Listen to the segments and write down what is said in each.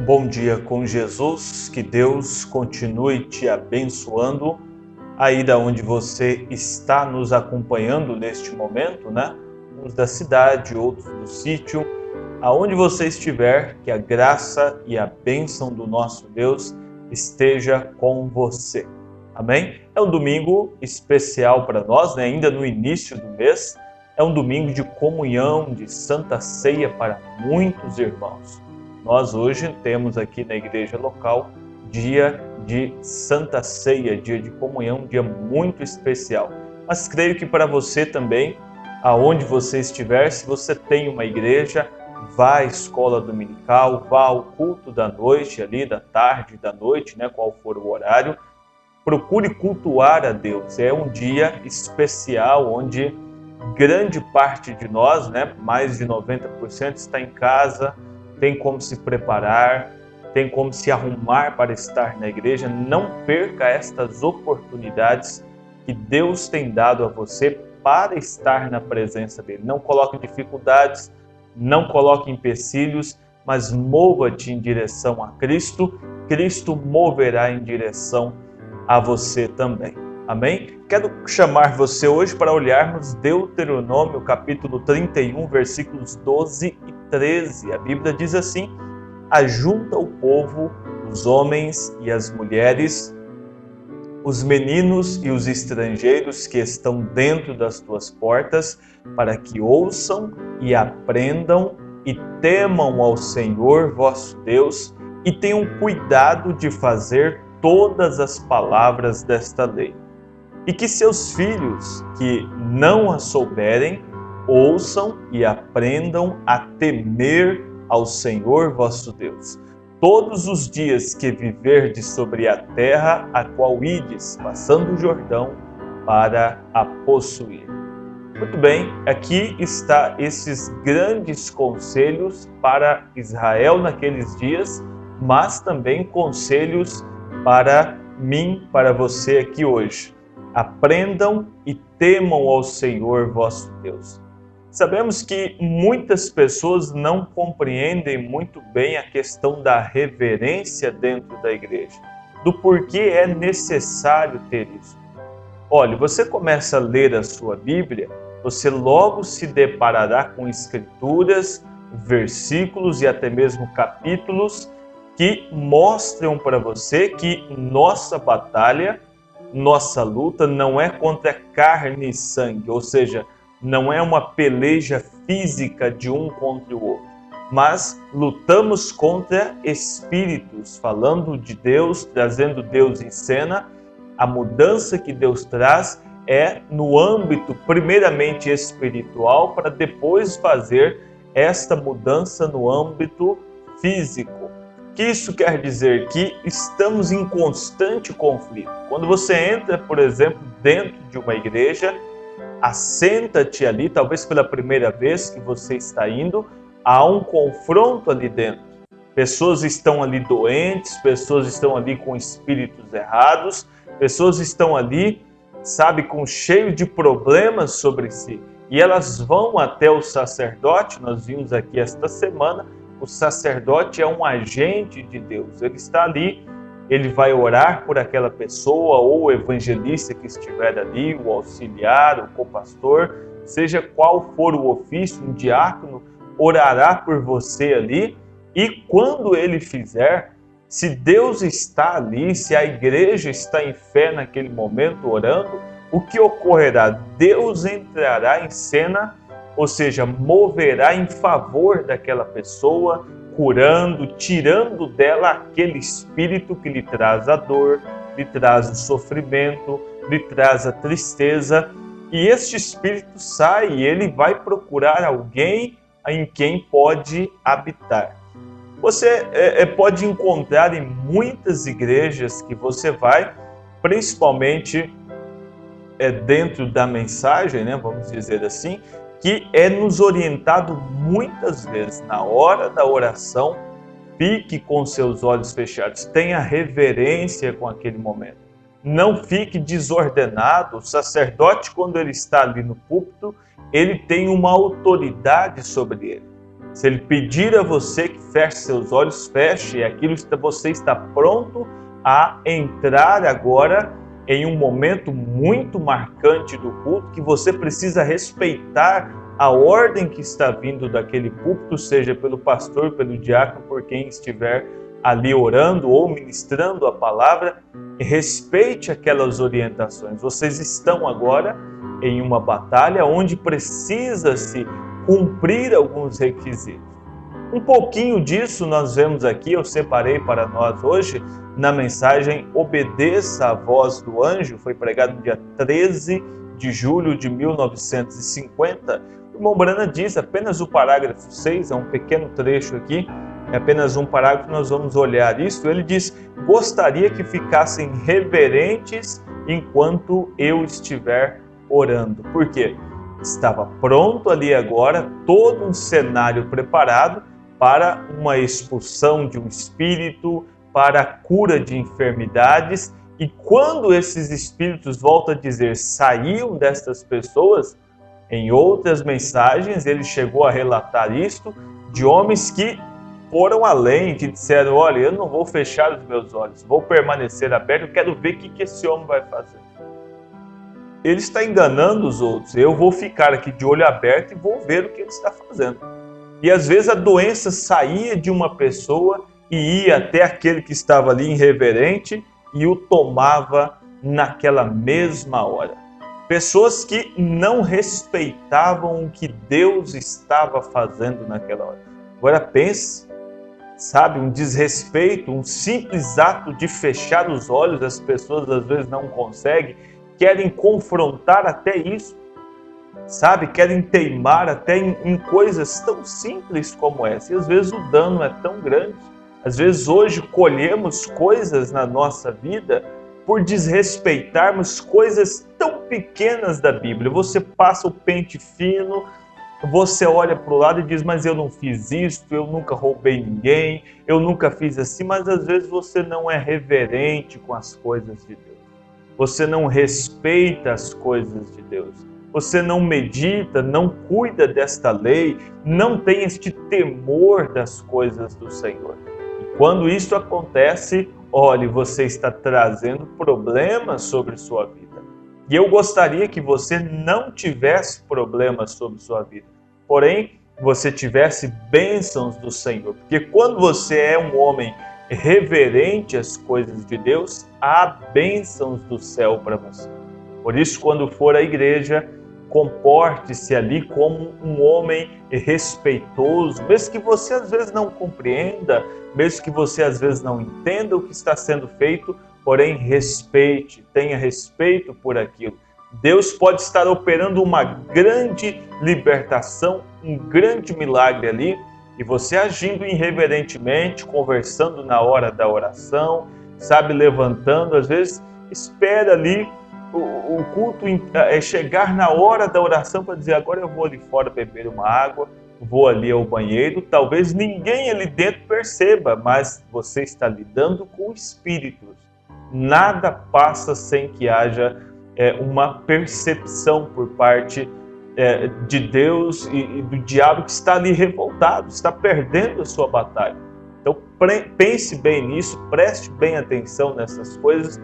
bom dia com Jesus, que Deus continue te abençoando aí da onde você está nos acompanhando neste momento, né? Uns da cidade, outros do sítio, aonde você estiver, que a graça e a bênção do nosso Deus esteja com você. Amém? É um domingo especial para nós, né? Ainda no início do mês, é um domingo de comunhão, de Santa Ceia para muitos irmãos. Nós hoje temos aqui na igreja local dia de Santa Ceia, dia de comunhão, dia muito especial. Mas creio que para você também, aonde você estiver, se você tem uma igreja, vá à escola dominical, vá ao culto da noite, ali da tarde, da noite, né, qual for o horário. Procure cultuar a Deus. É um dia especial onde grande parte de nós, né, mais de 90%, está em casa, tem como se preparar, tem como se arrumar para estar na igreja. Não perca estas oportunidades que Deus tem dado a você para estar na presença dele. Não coloque dificuldades, não coloque empecilhos, mas mova-te em direção a Cristo. Cristo moverá em direção a você também. Amém? Quero chamar você hoje para olharmos Deuteronômio, capítulo 31, versículos 12 e 13. A Bíblia diz assim: ajunta o povo, os homens e as mulheres, os meninos e os estrangeiros que estão dentro das tuas portas, para que ouçam e aprendam e temam ao Senhor vosso Deus e tenham cuidado de fazer todas as palavras desta lei. E que seus filhos, que não a souberem, ouçam e aprendam a temer ao Senhor vosso Deus, todos os dias que viverdes sobre a terra, a qual ides, passando o Jordão, para a possuir. Muito bem, aqui está esses grandes conselhos para Israel naqueles dias, mas também conselhos para mim, para você aqui hoje. Aprendam e temam ao Senhor vosso Deus. Sabemos que muitas pessoas não compreendem muito bem a questão da reverência dentro da igreja, do porquê é necessário ter isso. Olha, você começa a ler a sua Bíblia, você logo se deparará com escrituras, versículos e até mesmo capítulos que mostram para você que nossa batalha, nossa luta não é contra carne e sangue, ou seja, não é uma peleja física de um contra o outro, mas lutamos contra espíritos, falando de Deus, trazendo Deus em cena. A mudança que Deus traz é no âmbito primeiramente espiritual, para depois fazer esta mudança no âmbito físico. O que isso quer dizer? Que estamos em constante conflito. Quando você entra, por exemplo, dentro de uma igreja, assenta-te ali, talvez pela primeira vez que você está indo, há um confronto ali dentro. Pessoas estão ali doentes, pessoas estão ali com espíritos errados, pessoas estão ali, com cheio de problemas sobre si. E elas vão até o sacerdote. Nós vimos aqui esta semana, o sacerdote é um agente de Deus. Ele está ali, ele vai orar por aquela pessoa, ou o evangelista que estiver ali, o auxiliar, o copastor, seja qual for o ofício, um diácono, orará por você ali. E quando ele fizer, se Deus está ali, se a igreja está em fé naquele momento orando, o que ocorrerá? Deus entrará em cena, ou seja, moverá em favor daquela pessoa, curando, tirando dela aquele espírito que lhe traz a dor, lhe traz o sofrimento, lhe traz a tristeza. E este espírito sai e ele vai procurar alguém em quem pode habitar. Você pode encontrar em muitas igrejas que você vai, principalmente dentro da mensagem, né, vamos dizer assim, que é nos orientado muitas vezes na hora da oração: fique com seus olhos fechados, tenha reverência com aquele momento, não fique desordenado. O sacerdote, quando ele está ali no púlpito, ele tem uma autoridade sobre ele. Se Ele pedir a você que feche seus olhos, feche. Aquilo que você está pronto a entrar agora em um momento muito marcante do culto, que você precisa respeitar a ordem que está vindo daquele púlpito, seja pelo pastor, pelo diácono, por quem estiver ali orando ou ministrando a palavra. Respeite aquelas orientações. Vocês estão agora em uma batalha onde precisa-se cumprir alguns requisitos. Um pouquinho disso nós vemos aqui, eu separei para nós hoje, na mensagem Obedeça à Voz do Anjo, foi pregado no dia 13 de julho de 1950. O irmão Branham diz, apenas o parágrafo 6, é um pequeno trecho aqui, é apenas um parágrafo, nós vamos olhar isso. Ele diz: gostaria que ficassem reverentes enquanto eu estiver orando. Por quê? Estava pronto ali agora, todo um cenário preparado para uma expulsão de um espírito, para a cura de enfermidades. E quando esses espíritos, volta a dizer, saíam destas pessoas, em outras mensagens ele chegou a relatar isto, de homens que foram além, que disseram: olha, eu não vou fechar os meus olhos, vou permanecer aberto, eu quero ver o que esse homem vai fazer. Ele está enganando os outros, eu vou ficar aqui de olho aberto e vou ver o que ele está fazendo. E às vezes a doença saía de uma pessoa e ia até aquele que estava ali irreverente e o tomava naquela mesma hora. Pessoas que não respeitavam o que Deus estava fazendo naquela hora. Agora pense, sabe, um desrespeito, um simples ato de fechar os olhos, as pessoas às vezes não conseguem, querem confrontar até isso, sabe, querem teimar até em coisas tão simples como essa. E às vezes o dano é tão grande. Às vezes hoje colhemos coisas na nossa vida por desrespeitarmos coisas tão pequenas da Bíblia. Você passa o pente fino, você olha para o lado e diz: mas eu não fiz isso, eu nunca roubei ninguém, eu nunca fiz assim. Mas às vezes você não é reverente com as coisas de Deus. Você não respeita as coisas de Deus. Você não medita, não cuida desta lei, não tem este temor das coisas do Senhor. E quando isso acontece, olhe, você está trazendo problemas sobre sua vida. E eu gostaria que você não tivesse problemas sobre sua vida, porém, você tivesse bênçãos do Senhor. Porque quando você é um homem reverente às coisas de Deus, há bênçãos do céu para você. Por isso, quando for à igreja, comporte-se ali como um homem respeitoso, mesmo que você às vezes não compreenda, mesmo que você às vezes não entenda o que está sendo feito, porém respeite, tenha respeito por aquilo. Deus pode estar operando uma grande libertação, um grande milagre ali, e você agindo irreverentemente, conversando na hora da oração, sabe, levantando, às vezes espera ali o culto chegar na hora da oração para dizer: agora eu vou ali fora beber uma água, vou ali ao banheiro. Talvez ninguém ali dentro perceba, mas você está lidando com espíritos. Nada passa sem que haja uma percepção por parte de Deus e do diabo, que está ali revoltado, está perdendo a sua batalha. Então pense bem nisso, preste bem atenção nessas coisas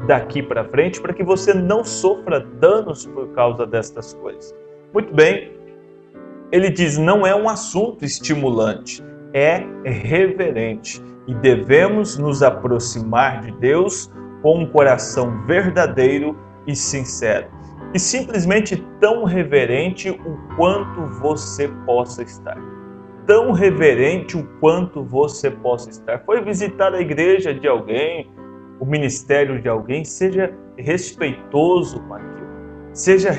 daqui para frente, para que você não sofra danos por causa destas coisas. Muito bem, ele diz: não é um assunto estimulante, é reverente, e devemos nos aproximar de Deus com um coração verdadeiro e sincero. E simplesmente tão reverente o quanto você possa estar. Tão reverente o quanto você possa estar. Foi visitar a igreja de alguém, o ministério de alguém, seja respeitoso com aquilo. Seja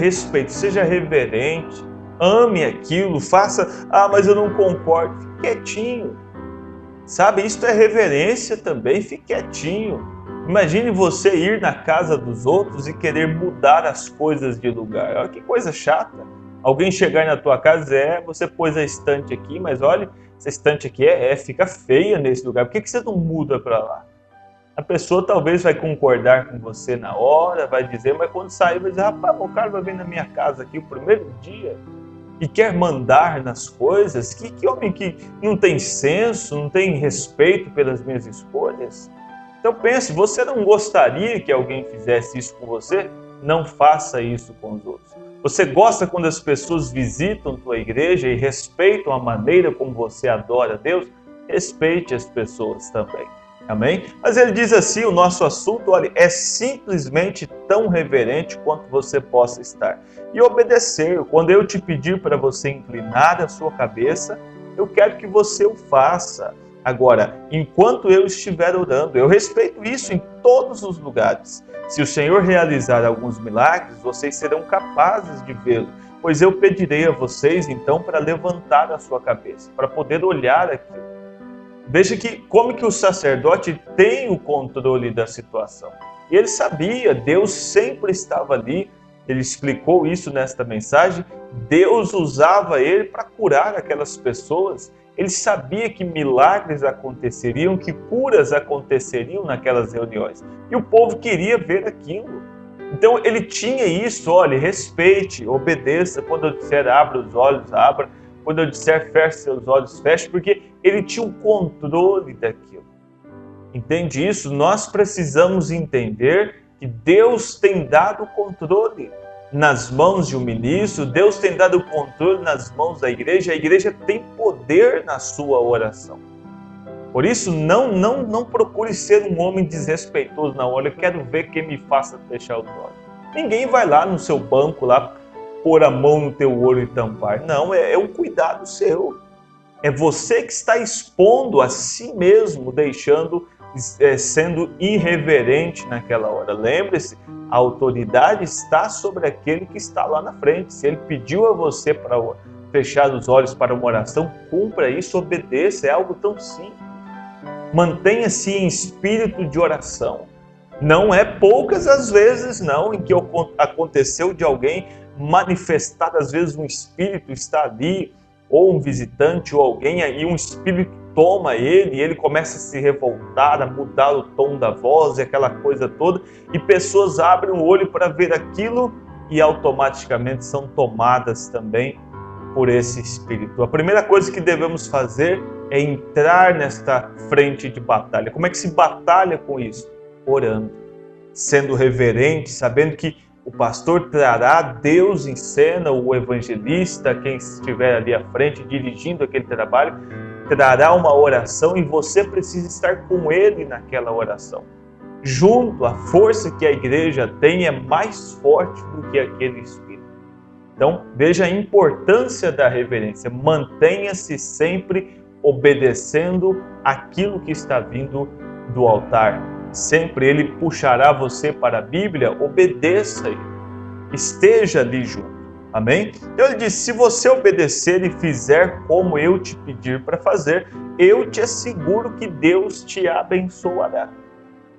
reverente, ame aquilo, faça: mas eu não concordo. Fique quietinho. Sabe, isso é reverência também, fique quietinho. Imagine você ir na casa dos outros e querer mudar as coisas de lugar. Olha que coisa chata. Alguém chegar na tua casa e dizer: você pôs a estante aqui, mas olha, essa estante aqui fica feia nesse lugar. Por que você não muda para lá? A pessoa talvez vai concordar com você na hora, vai dizer, mas quando sair vai dizer: rapaz, o cara vai vir na minha casa aqui o primeiro dia, e quer mandar nas coisas? Que homem que não tem senso, não tem respeito pelas minhas escolhas? Então pense, você não gostaria que alguém fizesse isso com você? Não faça isso com os outros. Você gosta quando as pessoas visitam tua igreja e respeitam a maneira como você adora a Deus? Respeite as pessoas também. Amém? Mas ele diz assim, o nosso assunto, olha, é simplesmente tão reverente quanto você possa estar. E obedecer, quando eu te pedir para você inclinar a sua cabeça, eu quero que você o faça. Agora, enquanto eu estiver orando, eu respeito isso em todos os lugares. Se o Senhor realizar alguns milagres, vocês serão capazes de vê-lo, pois eu pedirei a vocês, então, para levantar a sua cabeça, para poder olhar aquilo. Veja que como que o sacerdote tem o controle da situação. E ele sabia, Deus sempre estava ali, ele explicou isso nesta mensagem, Deus usava ele para curar aquelas pessoas. Ele sabia que milagres aconteceriam, que curas aconteceriam naquelas reuniões. E o povo queria ver aquilo. Então ele tinha isso, olha, respeite, obedeça, quando eu disser abra os olhos, abra. Quando eu disser feche seus olhos, feche, porque ele tinha o controle daquilo. Entende isso? Nós precisamos entender que Deus tem dado o controle nas mãos de um ministro, Deus tem dado o controle nas mãos da igreja, a igreja tem poder na sua oração. Por isso, não procure ser um homem desrespeitoso na hora, eu quero ver quem me faça fechar os olhos. Ninguém vai lá no seu banco, lá, pôr a mão no teu olho e tampar. Não, é um cuidado seu. É você que está expondo a si mesmo, sendo irreverente naquela hora. Lembre-se, a autoridade está sobre aquele que está lá na frente. Se ele pediu a você para fechar os olhos para uma oração, cumpra isso, obedeça. É algo tão simples. Mantenha-se em espírito de oração. Não é poucas as vezes, não, em que aconteceu de alguém manifestar, às vezes um espírito está ali, ou um visitante, ou alguém, e um espírito toma ele, e ele começa a se revoltar, a mudar o tom da voz, e aquela coisa toda, e pessoas abrem o olho para ver aquilo, e automaticamente são tomadas também por esse espírito. A primeira coisa que devemos fazer é entrar nesta frente de batalha. Como é que se batalha com isso? Orando, sendo reverente, sabendo que o pastor trará, Deus em cena, o evangelista, quem estiver ali à frente dirigindo aquele trabalho, trará uma oração e você precisa estar com ele naquela oração. Junto, a força que a igreja tem é mais forte do que aquele espírito. Então, veja a importância da reverência. Mantenha-se sempre obedecendo aquilo que está vindo do altar. Sempre ele puxará você para a Bíblia, obedeça ele, esteja ali junto, amém? Então ele diz, se você obedecer e fizer como eu te pedir para fazer, eu te asseguro que Deus te abençoará.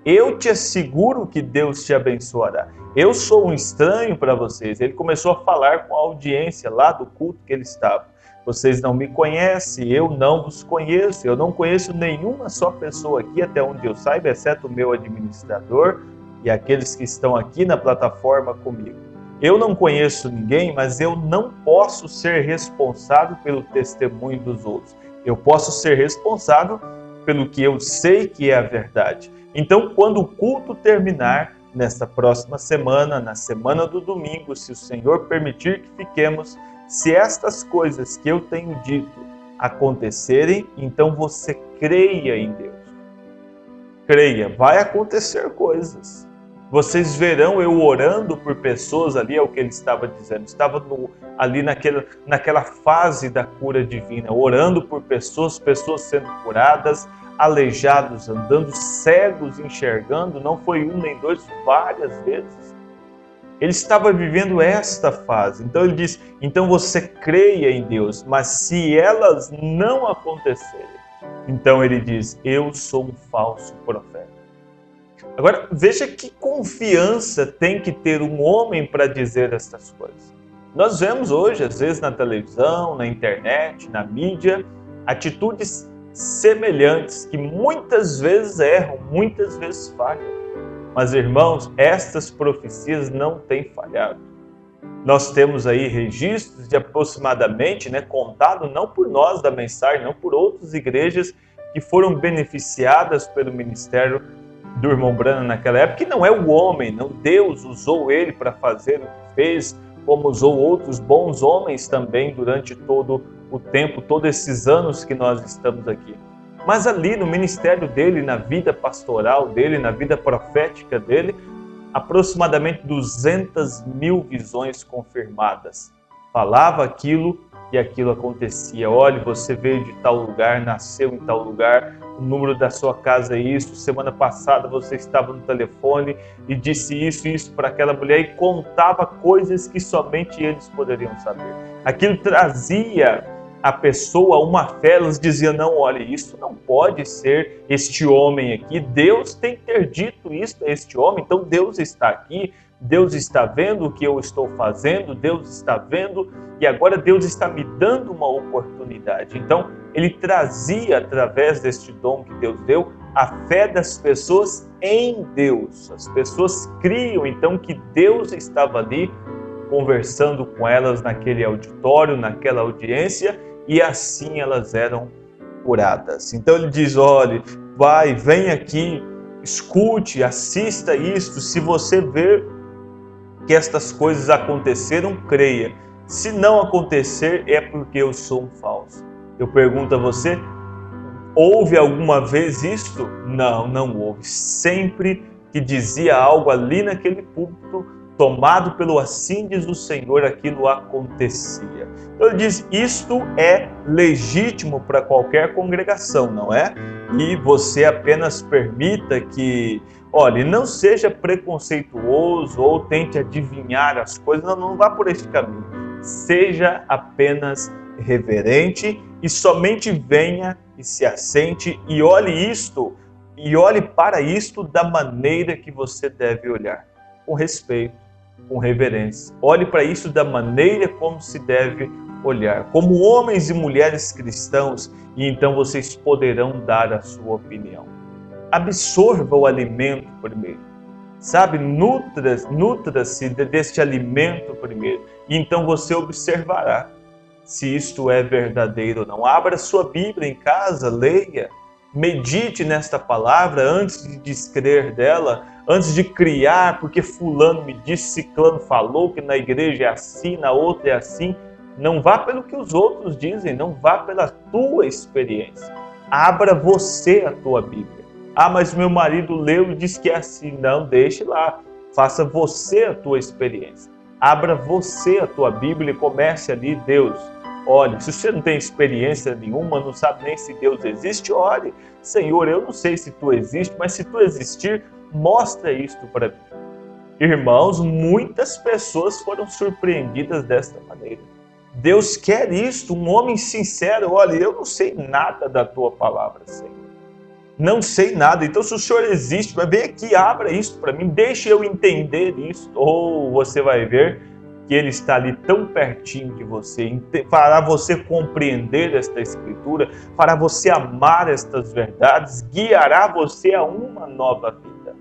Eu te asseguro que Deus te abençoará. Eu sou um estranho para vocês. Ele começou a falar com a audiência lá do culto que ele estava. Vocês não me conhecem, eu não vos conheço. Eu não conheço nenhuma só pessoa aqui, até onde eu saiba, exceto o meu administrador e aqueles que estão aqui na plataforma comigo. Eu não conheço ninguém, mas eu não posso ser responsável pelo testemunho dos outros. Eu posso ser responsável pelo que eu sei que é a verdade. Então, quando o culto terminar, nesta próxima semana, na semana do domingo, se o Senhor permitir que fiquemos, se estas coisas que eu tenho dito acontecerem, então você creia em Deus. Creia, vai acontecer coisas. Vocês verão eu orando por pessoas ali, é o que ele estava dizendo. Estava ali naquela fase da cura divina, orando por pessoas sendo curadas, aleijados andando, cegos enxergando, não foi um nem dois, várias vezes. Ele estava vivendo esta fase. Então ele diz, então você creia em Deus, mas se elas não acontecerem, então ele diz, eu sou um falso profeta. Agora, veja que confiança tem que ter um homem para dizer estas coisas. Nós vemos hoje, às vezes na televisão, na internet, na mídia, atitudes semelhantes que muitas vezes erram, muitas vezes falham. Mas, irmãos, estas profecias não têm falhado. Nós temos aí registros de aproximadamente, contado não por nós da mensagem, não por outras igrejas que foram beneficiadas pelo ministério do irmão Branham naquela época, que não é o homem, não, Deus usou ele para fazer o que fez, como usou outros bons homens também durante todo o tempo, todos esses anos que nós estamos aqui. Mas ali no ministério dele, na vida pastoral dele, na vida profética dele, aproximadamente 200.000 visões confirmadas. Falava aquilo e aquilo acontecia. Olha, você veio de tal lugar, nasceu em tal lugar, o número da sua casa é isso, semana passada você estava no telefone e disse isso e isso para aquela mulher, e contava coisas que somente eles poderiam saber. Aquilo trazia a pessoa uma fé, elas diziam, não, olha, isso não pode ser este homem aqui, Deus tem que ter dito isso a este homem, então Deus está aqui, Deus está vendo o que eu estou fazendo, Deus está vendo, e agora Deus está me dando uma oportunidade. Então, ele trazia, através deste dom que Deus deu, a fé das pessoas em Deus. As pessoas criam, então, que Deus estava ali conversando com elas naquele auditório, naquela audiência, e assim elas eram curadas. Então ele diz, olha, vem aqui, escute, assista isto, se você ver que estas coisas aconteceram, creia. Se não acontecer, é porque eu sou um falso. Eu pergunto a você, houve alguma vez isto? Não, não houve. Sempre que dizia algo ali naquele púlpito, tomado pelo assim diz o Senhor, aquilo acontecia. Então ele diz, isto é legítimo para qualquer congregação, não é? E você apenas permita que, olha, não seja preconceituoso ou tente adivinhar as coisas, não vá por este caminho. Seja apenas reverente e somente venha e se assente e olhe isto, e olhe para isto da maneira que você deve olhar, com respeito, com reverência. Olhe para isso da maneira como se deve olhar, como homens e mulheres cristãos, e então vocês poderão dar a sua opinião. Absorva o alimento primeiro, sabe? Nutra-se deste alimento primeiro, e então você observará se isto é verdadeiro ou não. Abra sua Bíblia em casa, leia, medite nesta palavra antes de descrer dela, antes de criar, porque fulano me disse, ciclano falou que na igreja é assim, na outra é assim. Não vá pelo que os outros dizem, não vá pela tua experiência. Abra você a tua Bíblia. Ah, mas meu marido leu e disse que é assim. Não, deixe lá. Faça você a tua experiência. Abra você a tua Bíblia e comece ali, Deus. Olhe, se você não tem experiência nenhuma, não sabe nem se Deus existe, ore. Senhor, eu não sei se tu existe, mas se tu existir, mostra isto para mim. Irmãos, muitas pessoas foram surpreendidas desta maneira. Deus quer isto, um homem sincero. Olha, eu não sei nada da tua palavra, Senhor. Não sei nada. Então, se o Senhor existe, vem aqui, abra isso para mim, deixe eu entender isso. Ou você vai ver que Ele está ali tão pertinho de você, fará você compreender esta Escritura, fará você amar estas verdades, guiará você a uma nova vida.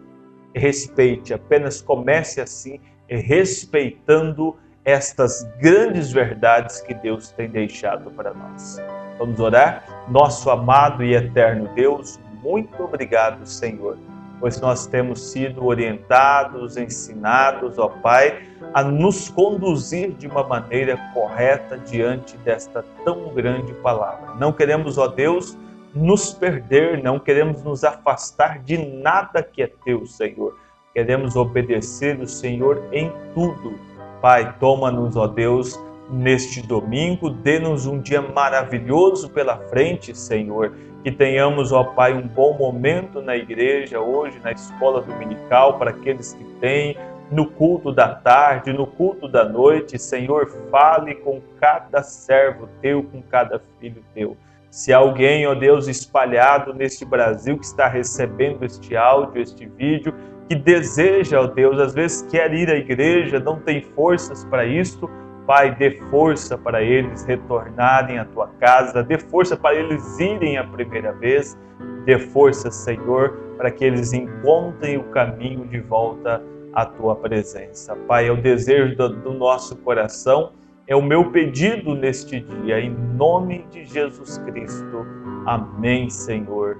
Respeite, apenas comece assim, respeitando estas grandes verdades que Deus tem deixado para nós. Vamos orar? Nosso amado e eterno Deus, muito obrigado, Senhor, pois nós temos sido orientados, ensinados, ó Pai, a nos conduzir de uma maneira correta diante desta tão grande palavra. Não queremos, ó Deus, nos perder, não queremos nos afastar de nada que é Teu, Senhor. Queremos obedecer o Senhor em tudo. Pai, toma-nos, ó Deus, neste domingo, dê-nos um dia maravilhoso pela frente, Senhor, que tenhamos, ó Pai, um bom momento na igreja hoje, na escola dominical, para aqueles que têm, no culto da tarde, no culto da noite. Senhor, fale com cada servo Teu, com cada filho Teu. Se alguém, ó Deus, espalhado neste Brasil que está recebendo este áudio, este vídeo, que deseja, ó Deus, às vezes quer ir à igreja, não tem forças para isso, Pai, dê força para eles retornarem à Tua casa, dê força para eles irem a primeira vez, dê força, Senhor, para que eles encontrem o caminho de volta a tua presença. Pai, é o desejo do nosso coração, é o meu pedido neste dia, em nome de Jesus Cristo. Amém, Senhor.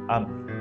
Amém.